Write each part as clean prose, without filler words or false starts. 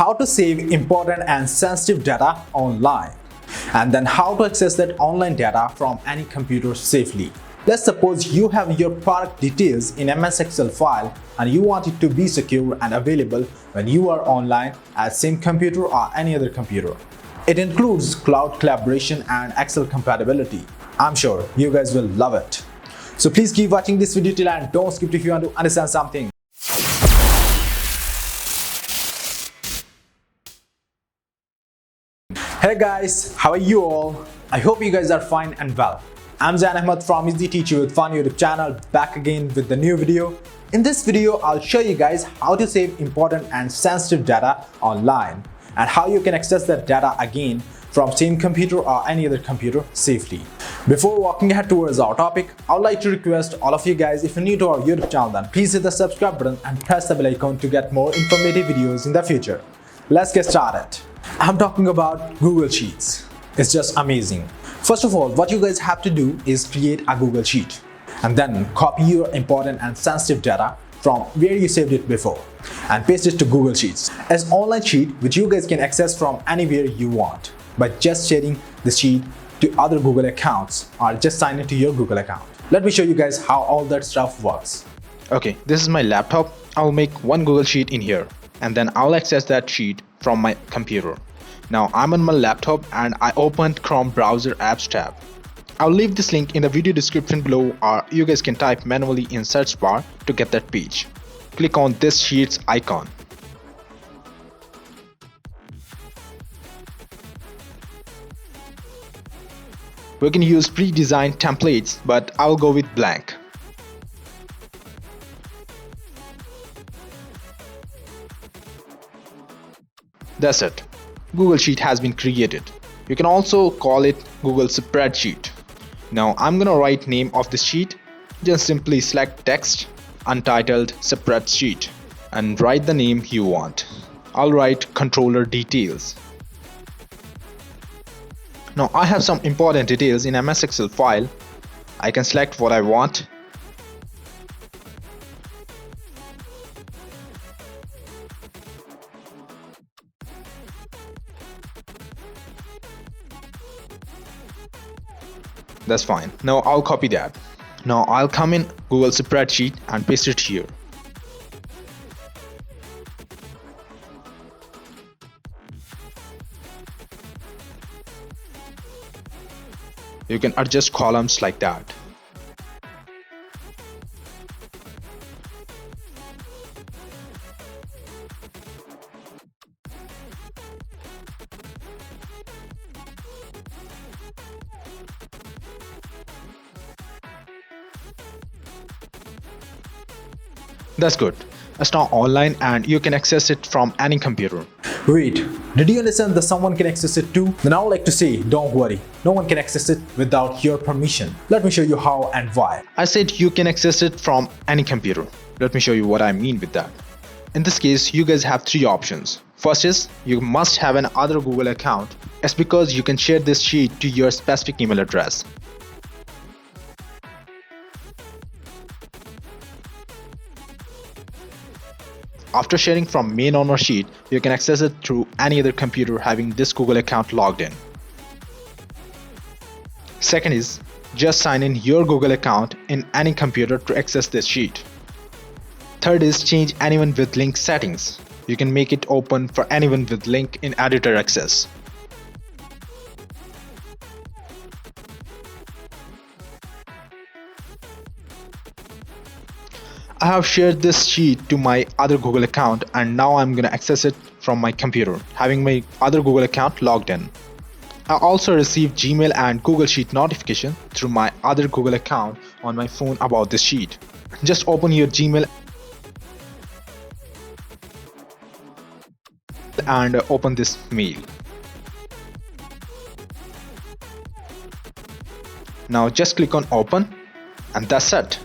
how to save important and sensitive data online, and then how to access that online data from any computer safely. Let's suppose you have your product details in MS Excel file and you want it to be secure and available when you are online at same computer or any other computer. It includes cloud collaboration and Excel compatibility. I'm sure you guys will love it. So please keep watching this video till and don't skip if you want to understand something. Hey guys, how are you all? I hope you guys are fine and well. I'm 𝗚ฑ์from 𝗚říc Teach You with Fun YouTube channel, back again with the new video. In this video, I'll show you guys how to save important and sensitive data online and how you can access that data again from same computer or any other computer safely. Before walking ahead towards our topic, I would like to request all of you guys, if you're new to our YouTube channel, then please hit the subscribe button and press the bell icon to get more informative videos in the future. Let's get started. I'm talking about Google Sheets. It's just amazing. First of all, what you guys have to do is create a Google Sheet and then copy your important and sensitive data from where you saved it before and paste it to Google Sheets as online sheet, which you guys can access from anywhere you want by just sharing the sheet to other Google accounts or just sign into your Google account. Let me show you guys how all that stuff works. Okay, this is my laptop. I'll make one Google Sheet in here and then I'll access that sheet from my computer. Now I'm on my laptop and I opened Chrome browser apps tab. I'll leave this link in the video description below, or you guys can type manually in search bar to get that page. Click on this sheets icon. We can use pre-designed templates, but I'll go with blank. That's it. Google Sheet has been created. You can also call it Google Spreadsheet. Now I'm gonna write name of the sheet. Just simply select text, untitled spreadsheet, and write the name you want. I'll write controller details. Now I have some important details in MS Excel file. I can select what I want. That's fine. Now I'll copy that. Now I'll come in Google Spreadsheet and paste it here. You can adjust columns like that. That's good. It's now online and you can access it from any computer. Wait, did you understand that someone can access it too? Then I would like to say, don't worry, no one can access it without your permission. Let me show you how and why. I said you can access it from any computer. Let me show you what I mean with that. In this case, you guys have three options. First is, you must have an other Google account. It's because you can share this sheet to your specific email address. After sharing from main owner sheet, you can access it through any other computer having this Google account logged in. Second is, just sign in your Google account in any computer to access this sheet. Third is, change anyone with link settings. You can make it open for anyone with link in editor access. I have shared this sheet to my other Google account and now I'm gonna access it from my computer, having my other Google account logged in. I also received Gmail and Google Sheet notification through my other Google account on my phone about this sheet. Just open your Gmail and open this mail. Now just click on open and that's it.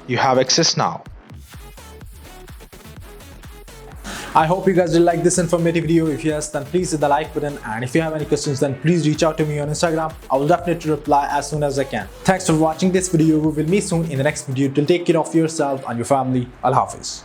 You have access now. I hope you guys did like this informative video. If yes, then please hit the like button, and if you have any questions, then please reach out to me on Instagram. I will definitely reply as soon as I can. Thanks for watching this video. We will meet soon in the next video. Till take care of yourself and your family. Allah Hafiz.